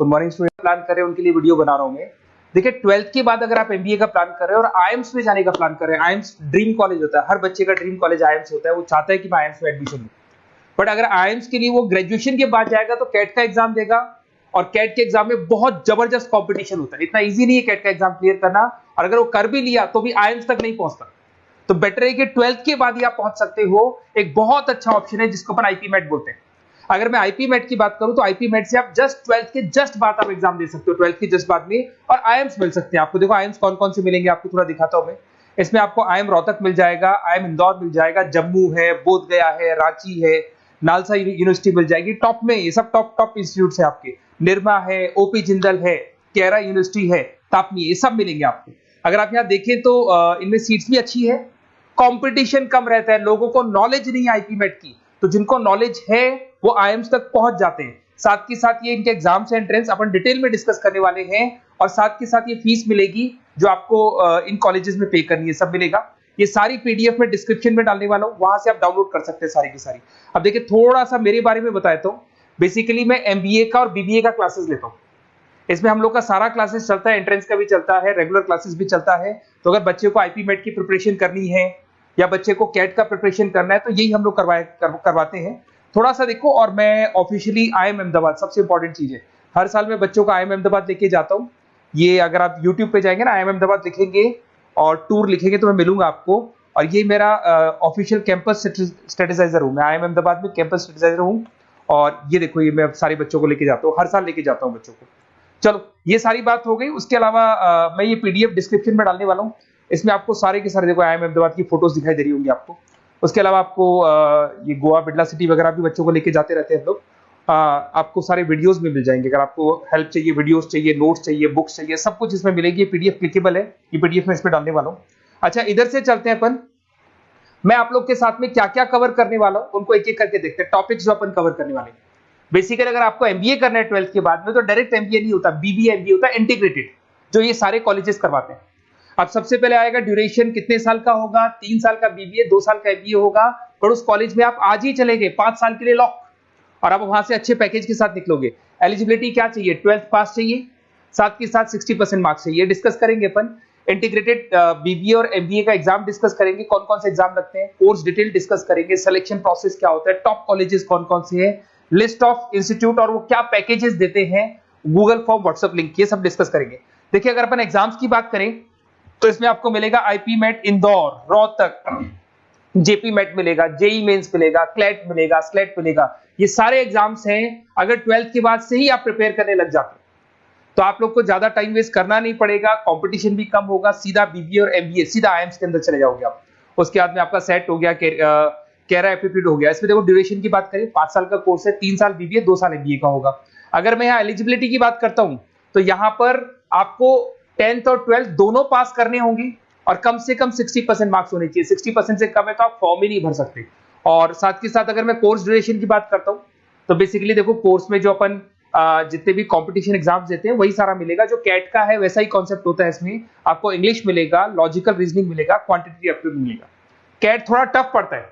Good morning student. Plan कर रहे हैं उनके लिए वीडियो बना रहा हूं मैं। देखिए 12th के बाद अगर आप एमबीए का प्लान कर रहे हैं और आईएम्स में जाने का प्लान कर रहे हैं, आईएम्स ड्रीम कॉलेज होता है, हर बच्चे का ड्रीम कॉलेज आईएम्स होता है, वो चाहता है कि मैं आईएम्स में एडमिशन लूं। बट अगर आईएम्स के लिए वो ग्रेजुएशन के बाद जाएगा तो कैट का एग्जाम देगा और कैट के एग्जाम में बहुत जबरदस्त कंपटीशन होता है, इतना इजी नहीं है कैट का एग्जाम क्लियर करना, और अगर वो कर भी लिया तो भी आईएम्स तक नहीं पहुंचता। तो बेटर है कि 12th के बाद ही आप पहुंच सकते हो। एक बहुत अच्छा ऑप्शन है जिसको अपन आईपी मेट बोलते हैं। अगर मैं आईपी मेट की बात करूं तो आईपी मेट से आप जस्ट 12th के जस्ट बाद आप एग्जाम दे सकते हो, 12th के जस्ट बाद में, और आईएम्स मिल सकते हैं आपको। देखो आईएम्स कौन कौन से मिलेंगे आपको थोड़ा दिखाता हूं मैं। इसमें आपको आईएम रोहतक मिल जाएगा, आईएम इंदौर मिल जाएगा, जम्मू है, बोधगया है, रांची है, नालसा यूनिवर्सिटी मिल जाएगी टॉप में। ये सब टॉप टॉप इंस्टीट्यूट है आपके। निर्मा है, ओपी जिंदल है, केरा यूनिवर्सिटी है, तापनी, ये सब मिलेंगे आपको। अगर आप यहाँ देखें तो इनमें सीट्स भी अच्छी है, कंपटीशन कम रहता है, लोगों को नॉलेज नहीं है आईपी मेट की, तो जिनको नॉलेज है वो आईएम्स तक पहुंच जाते हैं। साथ के साथ ये इनके एग्जाम्स एंट्रेंस अपन डिटेल में डिस्कस करने वाले हैं, और साथ के साथ ये फीस मिलेगी जो आपको इन कॉलेजेस में पे करनी है, सब मिलेगा। ये सारी पीडीएफ में डिस्क्रिप्शन में डालने वाला हूं, वहां से आप डाउनलोड कर सकते हैं सारी की सारी। अब देखिए थोड़ा सा मेरे बारे में बताता हूं। बेसिकली मैं एमबीए का और बीबीए का क्लासेस लेता हूं। इसमें हम लोग का सारा क्लासेस चलता है, एंट्रेंस का भी चलता है, रेगुलर क्लासेस भी चलता है। तो अगर बच्चे को आईपी मेट की प्रिपरेशन करनी है या बच्चे को कैट का प्रिपरेशन करना है तो यही हम लोग करवाते हैं। थोड़ा सा देखो, और मैं ऑफिशियली आईएम अहमदाबाद, सबसे इंपॉर्टेंट चीज है, हर साल मैं बच्चों को आईएम अहमदाबाद लेके जाता हूँ। ये अगर आप यूट्यूब पे जाएंगे ना, आईएम अहमदाबाद लिखेंगे और टूर लिखेंगे तो मैं मिलूंगा आपको। और ये मेरा ऑफिशियल कैंपस स्ट्रेटेजाइजर हूँ, मैं आईएम अहमदाबाद में कैंपस स्ट्रेटेजाइजर हूँ। और ये देखो, ये मैं सारे बच्चों को लेके जाता हूँ, हर साल लेके जाता हूँ बच्चों को। चलो ये सारी बात हो गई। उसके अलावा मैं ये पीडीएफ डिस्क्रिप्शन में डालने वाला हूँ। इसमें आपको सारे के सारे देखो आईएम अहमदाबाद की फोटोज दिखाई दे रही होंगी आपको। उसके अलावा आपको ये गोवा, बिरला सिटी वगैरह भी बच्चों को लेके जाते रहते हैं हम लोग। आपको सारे वीडियोस में मिल जाएंगे। अगर आपको हेल्प चाहिए, वीडियोस चाहिए, नोट्स चाहिए, बुक्स चाहिए, सब कुछ इसमें मिलेगी। ये पीडीएफ क्लिकेबल है, ये पीडीएफ में इसमें डालने वाला हूँ। अच्छा, इधर से चलते हैं अपन। मैं आप लोग के साथ में क्या क्या कवर करने वाला हूँ उनको एक एक करके देखते हैं, टॉपिक्स जो अपन कवर करने वाले हैं। बेसिकली अगर आपको एमबीए करना है 12th के बाद में तो डायरेक्ट एमबीए नहीं होता, बीबीए एमबीए होता है, इंटीग्रेटेड, जो ये सारे कॉलेजेस करवाते हैं। अब सबसे पहले आएगा ड्यूरेशन, कितने साल का होगा, 3 साल का बीबीए, 2 साल का एमबीए होगा। पर उस कॉलेज में आप आज ही चले गए 5 साल के लिए लॉक, और आप वहां से अच्छे पैकेज के साथ निकलोगे। एलिजिबिलिटी क्या चाहिए, 12th पास चाहिए, साथ के साथ 60% मार्क्स चाहिए। डिस्कस करेंगे अपन इंटीग्रेटेड बीबीए और एमबीए का एग्जाम डिस्कस करेंगे, कौन कौन से एग्जाम लगते हैं, कोर्स डिटेल डिस्कस करेंगे, सिलेक्शन प्रोसेस क्या होता है, टॉप कॉलेजेस कौन कौन से हैं, लिस्ट ऑफ इंस्टीट्यूट और वो क्या पैकेजेस देते हैं, गूगल फॉर्म, व्हाट्सएप लिंक, ये सब डिस्कस करेंगे। देखिए अगर अपन एग्जाम्स की बात करें तो इसमें आपको मिलेगा IPMAT Indore, Rohtak, JIPMAT मिलेगा, जेई मेंस मिलेगा, क्लैट मिलेगा, स्लेट मिलेगा। ये सारे एग्जाम्स हैं। अगर 12th के बाद से ही आप प्रिपेयर करने लग जाते तो आप लोग को ज्यादा टाइम वेस्ट करना नहीं पड़ेगा, कंपटीशन भी कम होगा, सीधा बीबीए और एमबीए सीधा आईएम्स के अंदर चले जाओगे आप। उसके बाद में आपका सेट हो गया, कैरा एप्टीट्यूड हो गया। इसमें देखो ड्यूरेशन की बात करें, 5 साल का कोर्स है, 3 साल बीबीए, 2 साल एमबीए का होगा। अगर मैं यहाँ एलिजिबिलिटी की बात करता हूं तो यहाँ पर आपको 10th और 12th दोनों पास करने होंगे और कम से कम 60% मार्क्स होने चाहिए। 60% से कम है तो आप फॉर्म ही नहीं भर सकते। और साथ के साथ अगर मैं कोर्स ड्यूरेशन की बात करता हूं तो बेसिकली देखो कोर्स में जो अपन जितने भी कंपटीशन एग्जाम्स देते हैं वही सारा मिलेगा। जो कैट का है वैसा ही कॉन्सेप्ट होता है। इसमें आपको इंग्लिश मिलेगा, लॉजिकल रीजनिंग मिलेगा, क्वांटिटेटिव एप्टीट्यूड मिलेगा। कैट थोड़ा टफ पड़ता है,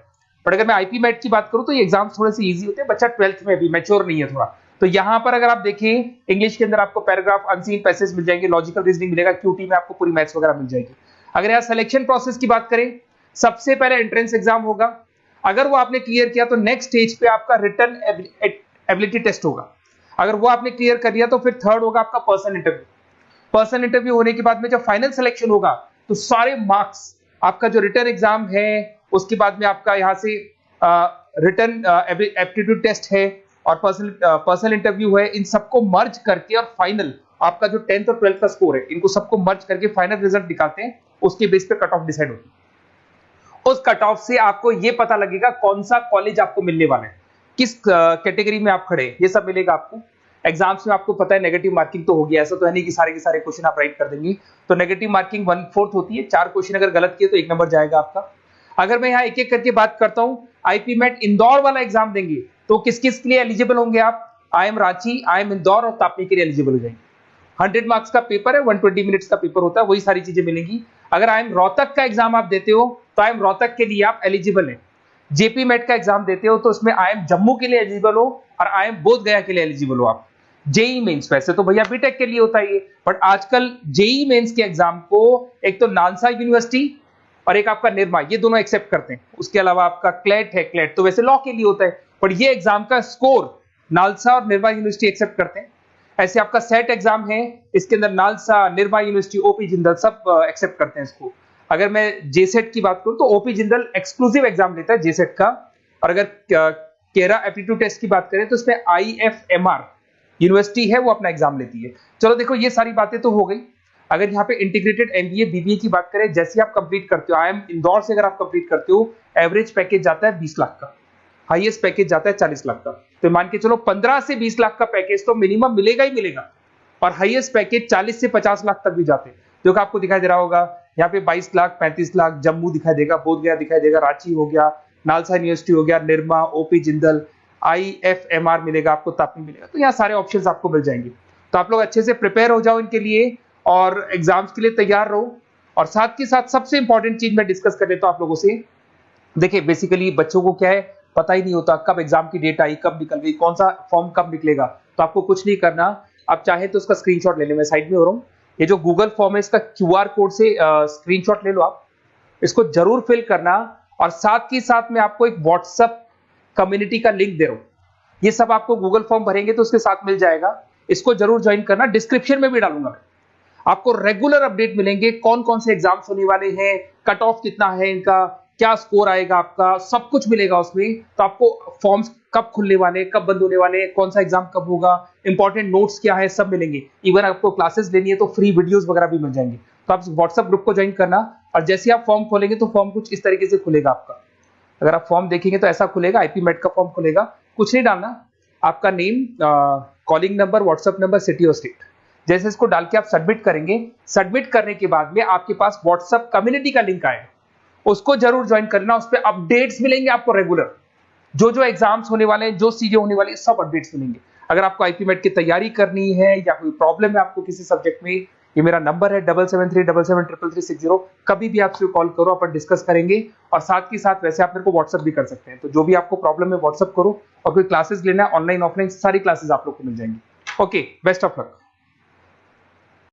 बट अगर मैं आईपी मेट की बात करूं तो ये एग्जाम्स थोड़े से इजी होते हैं। बच्चा 12th में भी मैच्योर नहीं है थोड़ा, तो यहां पर अगर आप देखें इंग्लिश के अंदर आपको पैराग्राफ, अनसीन पैसेज मिल जाएंगे, लॉजिकल रीजनिंग मिलेगा, क्यूटी में आपको पूरी मैथ्स वगैरह मिल जाएगी। अगर यहाँ सिलेक्शन प्रोसेस की बात करें, सबसे पहले एंट्रेंस एग्जाम होगा। अगर वो आपने क्लियर किया तो नेक्स्ट स्टेज पे आपका रिटन एबिलिटी टेस्ट होगा। अगर वो आपने क्लियर कर लिया तो फिर थर्ड होगा आपका पर्सनल इंटरव्यू। पर्सनल इंटरव्यू होने के बाद में जब फाइनल सिलेक्शन होगा तो सारे मार्क्स, आपका जो रिटन एग्जाम है, उसके बाद में आपका यहाँ से रिटन एप्टीट्यूड टेस्ट है और पर्सनल इंटरव्यू है, इन सबको मर्ज करके और फाइनल आपका जो 10th और 12th का स्कोर है, इनको सबको मर्ज करके फाइनल रिजल्ट निकालते हैं। उसके बेस पे कट ऑफ डिसाइड होती है। उस कट ऑफ से आपको ये पता लगेगा कौन सा कॉलेज आपको मिलने वाला है, किस कैटेगरी में आप खड़े, ये सब मिलेगा आपको। एग्जाम्स में आपको पता है नेगेटिव मार्किंग तो होगी, ऐसा तो है नहीं कि सारे के सारे क्वेश्चन आप राइट कर देंगे। तो नेगेटिव मार्किंग 1/4 होती है, 4 क्वेश्चन अगर गलत किए तो 1 नंबर जाएगा आपका। अगर मैं यहाँ एक एक करके बात करता हूँ, आईपी मेट इंदौर वाला एग्जाम देंगे तो किस किस के लिए एलिजिबल होंगे आप, आईएम रांची, आईएम इंदौर और तापनी के लिए एलिजिबल हो जाएंगे। 100 मार्क्स का पेपर है, 120 मिनट्स का पेपर होता है, वही सारी चीजें मिलेंगी। अगर आईएम रोहतक का एग्जाम आप देते हो तो आईएम रोहतक के लिए आप एलिजिबल हैं। जेपी मेट का एग्जाम देते हो तो उसमें आईएम जम्मू के लिए एलिजिबल हो और आईएम बोधगया के लिए एलिजिबल हो आप। जेई मेंस, वैसे तो भैया बीटेक के लिए होता है ये, बट आजकल जेई मेंस के एग्जाम को एक तो नालसा यूनिवर्सिटी और एक आपका निर्मा, ये दोनों एक्सेप्ट करते हैं। उसके अलावा आपका क्लेट है, क्लेट तो वैसे लॉ के लिए होता है, पर ये एग्जाम का स्कोर नालसा और निर्मा यूनिवर्सिटी एक्सेप्ट करते हैं। ऐसे आपका सेट एग्जाम है, इसके अंदर NALSA, Nirma university, OP Jindal सब एक्सेप्ट करते हैं इसको। अगर मैं जेसेट की बात करूं तो ओपी जिंदल एक्सक्लूसिव एग्जाम लेता है जेसेट का, और अगर केरा एप्टीट्यूड टेस्ट की बात करें तो इसमें IFMR यूनिवर्सिटी है वो अपना एग्जाम लेती है। चलो देखो ये सारी बातें तो हो गई। अगर यहाँ पे इंटीग्रेटेड MBA BBA की बात करें, जैसे आप कंप्लीट करते हो, IIM इंदौर से अगर आप कंप्लीट करते हो, एवरेज पैकेज जाता है 20 लाख का, हाईएस्ट पैकेज जाता है 40 लाख का। तो मान के चलो 15 से 20 लाख का पैकेज तो मिनिमम मिलेगा ही मिलेगा, और हाईएस्ट पैकेज 40 से 50 लाख तक भी जाते हैं। जो कि आपको दिखाई दे रहा होगा यहाँ पे 22 लाख, 35 लाख, जम्मू दिखाई देगा, बोधगया दिखाई देगा, रांची हो गया, नालसा यूनिवर्सिटी हो गया, निर्मा, ओपी जिंदल, IFMR मिलेगा आपको, तापी मिलेगा। तो यहाँ सारे ऑप्शंस आपको मिल जाएंगे। तो आप लोग अच्छे से प्रिपेयर हो जाओ इनके लिए और एग्जाम्स के लिए तैयार रहो। और साथ के साथ सबसे इंपॉर्टेंट चीज मैं डिस्कस कर लेता हूं आप लोगों से। देखिए बेसिकली बच्चों को क्या है, पता ही नहीं होता कब एग्जाम की डेट आई, कब निकल गई, कौन सा फॉर्म कब निकलेगा। तो आपको कुछ नहीं करना, आप चाहे तो उसका स्क्रीनशॉट ले लें, मैं साइड में हो रहा हूँ। ये जो गूगल फॉर्म है इसका QR कोड से स्क्रीनशॉट ले लो आप, इसको जरूर फिल करना। और साथ ही साथ में आपको एक व्हाट्सएप कम्युनिटी का लिंक दे रहा हूं, ये सब आपको गूगल फॉर्म भरेंगे तो उसके साथ मिल जाएगा, इसको जरूर ज्वाइन करना। डिस्क्रिप्शन में भी डालूंगा मैं, आपको रेगुलर अपडेट मिलेंगे, कौन कौन से एग्जाम्स होने वाले हैं, कट ऑफ कितना है इनका, क्या स्कोर आएगा आपका, सब कुछ मिलेगा उसमें। तो आपको फॉर्म्स कब खुलने वाले, कब बंद होने वाले, कौन सा एग्जाम कब होगा, इंपॉर्टेंट नोट्स क्या है, सब मिलेंगे। इवन आपको क्लासेस लेनी है तो फ्री वीडियोस वगैरह भी मिल जाएंगे। तो आप व्हाट्सएप ग्रुप को ज्वाइन करना, और जैसे आप फॉर्म खोलेंगे तो फॉर्म कुछ इस तरीके से खुलेगा आपका। अगर आप फॉर्म देखेंगे तो ऐसा खुलेगा, IP MET का फॉर्म खुलेगा। कुछ नहीं डालना, आपका name, calling number, WhatsApp number, city और स्टेट, जैसे इसको डाल के आप सबमिट करेंगे। सबमिट करने के बाद में आपके पास व्हाट्सएप कम्युनिटी का लिंक आएगा, उसको जरूर ज्वाइन करना। उस पर अपडेट्स मिलेंगे आपको रेगुलर, जो एग्जाम्स होने वाले हैं, जो चीजें होने वाली है, सब अपडेट्स मिलेंगे। अगर आपको IP MET की तैयारी करनी है या कोई प्रॉब्लम है आपको किसी सब्जेक्ट में, ये मेरा नंबर है 7737733360, कभी भी आपसे कॉल करो, अपन डिस्कस करेंगे। और साथ ही साथ वैसे आप मेरे को व्हाट्सएप भी कर सकते हैं। तो जो भी आपको प्रॉब्लम है व्हाट्सएप करो, और कोई क्लासेस लेना है ऑनलाइन ऑफलाइन, सारी क्लासेस आप लोग को मिल जाएंगी। Okay, best of luck.